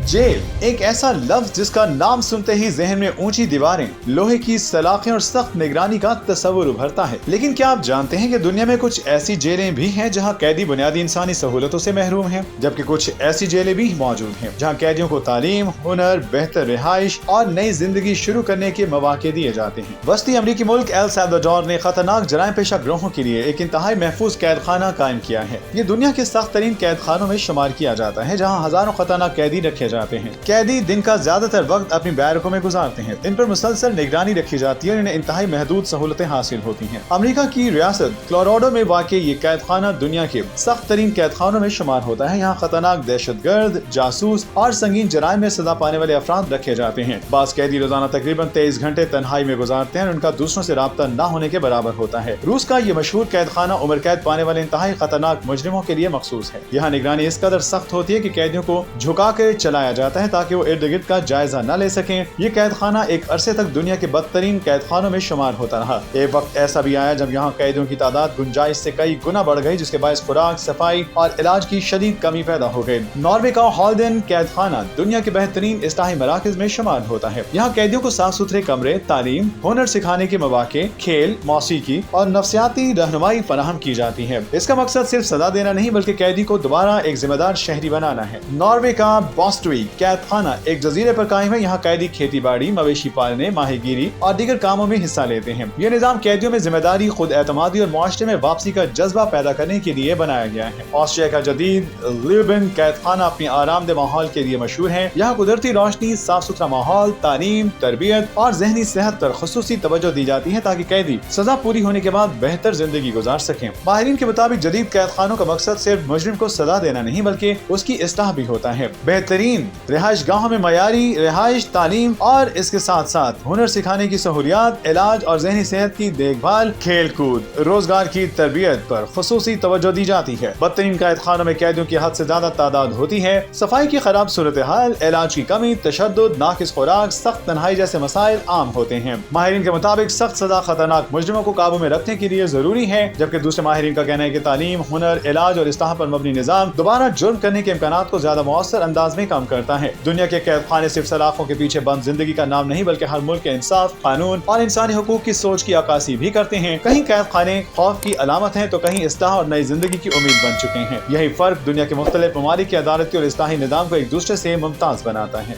Jail एक ऐसा लफ्ज जिसका नाम सुनते ही जहन में ऊंची दीवारें, लोहे की सलाखें और सख्त निगरानी का तस्वुर उभरता है। लेकिन क्या आप जानते हैं कि दुनिया में कुछ ऐसी जेलें भी हैं जहां कैदी बुनियादी इंसानी सहूलतों से महरूम हैं, जबकि कुछ ऐसी जेलें भी मौजूद हैं जहां कैदियों को तालीम, हुनर, बेहतर रिहाइश और नई जिंदगी शुरू करने के मौके दिए जाते हैं। वस्ती अमरीकी मुल्क एल साल्वाडोर ने खतरनाक जराइम पेशा गिरोहों के लिए एक इंतहाई महफूज कैद खाना कायम किया है। ये दुनिया के सख्त तरीन कैद खानों में शुमार किया जाता है जहाँ हजारों खतरनाक कैदी रखे जाते हैं। कैदी दिन का ज्यादातर वक्त अपनी बैरकों में गुजारते हैं। इन पर मुसलसल निगरानी रखी जाती है और इन्हें इंतहाई महदूद सहूलतें हासिल होती हैं। अमेरिका की रियासत कोलोराडो में वाक़ ये कैद खाना दुनिया के सख्त तरीन कैद खानों में शुमार होता है। यहाँ खतरनाक दहशतगर्द, जासूस और संगीन जराइम में सजा पाने वाले अफराद रखे जाते हैं। बास कैदी रोजाना तकरीबन 23 घंटे तन्हाई में गुजारते हैं और उनका दूसरों से राब्ता न होने के बराबर होता है। रूस का ये मशहूर कैद खाना उम्र कैद पाने वाले इंतहाई खतरनाक मुजरिमों के लिए मखसूस है। यहाँ निगरानी इस कदर सख्त होती है कि कैदियों को झुका कर चलाया जाता है ताकि वो इर्द गिर्द का जायजा न ले सकें। ये कैद खाना एक अरसे तक दुनिया के बदतरीन कैद खानों में शुमार होता रहा। एक वक्त ऐसा भी आया जब यहाँ कैदियों की तादाद गुंजाइश से कई गुना बढ़ गई, जिसके बायस खुराक, सफाई और इलाज की शदीद कमी पैदा हो गई। नॉर्वे का हॉल्डेन कैद खाना दुनिया के बेहतरीन इस्लाही मराकज में शुमार होता है। यहाँ कैदियों को साफ सुथरे कमरे, तालीम, हुनर सिखाने के मौके, खेल, मौसीकी और नफ्सियाती रहनुमाई फराहम की जाती है। इसका मकसद सिर्फ सजा देना नहीं बल्कि कैदी को दोबारा एक जिम्मेदार शहरी बनाना है। नॉर्वे का बॉस्टवी कैद खाना एक जजीरे पर कायम है। यहाँ कैदी खेती बाड़ी, मवेशी पालने, माहीगीरी और दीगर कामों में हिस्सा लेते हैं। यह निजाम कैदियों में जिम्मेदारी, खुद एतमादी और मुआशरे में वापसी का जज्बा पैदा करने के लिए बनाया गया है। ऑस्ट्रिया का जदीद ल्यूबेन कैद खाना अपनी आरामदेह माहौल के लिए मशहूर है। यहाँ कुदरती रोशनी, साफ सुथरा माहौल, तालीम, तरबियत और जहनी सेहत पर खुसूसी तवज्जो दी जाती है ताकि कैदी सजा पूरी होने के बाद बेहतर जिंदगी गुजार सकें। माहिरीन के मुताबिक जदीद कैद खानों का मकसद सिर्फ मुजरिम को सजा देना नहीं बल्कि उसकी इस्लाह भी होता है। बेहतरीन रिहाइश गाहों में मयारी रिहाइश, तालीम और इसके साथ साथ हुनर सिखाने की सहूलियात, इलाज और जहनी सेहत की देखभाल, खेल कूद, रोजगार की तरबियत पर खुसूसी तवज्जो दी जाती है। बदतरीन कैद खानों में कैदियों की हद से ज्यादा तादाद होती है। सफाई की खराब सूरत हाल, इलाज की कमी, तशद्दुद, नाकिस खुराक, सख्त तन्हाई जैसे मसाइल आम होते हैं। माहिरीन के मुताबिक सख्त सजा खतरनाक मुजरिमों को काबू में रखने के लिए जरूरी है, जबकि दूसरे माहिरीन का कहना है कि तालीम, हुनर, इलाज और इस्लाह पर मबनी निजाम दोबारा जुर्म करने के इम्कानात को ज्यादा मौसर अंदाज में कम करता है। दुनिया के कैद खाने सिर्फ सलाखों के पीछे बंद जिंदगी का नाम नहीं बल्कि हर मुल्क के इंसाफ, कानून और इंसानी हुकूक की सोच की अक्कासी भी करते हैं। कहीं कैद खाने खौफ की अलामत हैं तो कहीं इस्लाह और नई जिंदगी की उम्मीद बन चुके हैं। यही फर्क दुनिया के मुख्तलिफ ममालिक के अदालती और इस्लाही निजाम को एक दूसरे से मुमताज बनाता है।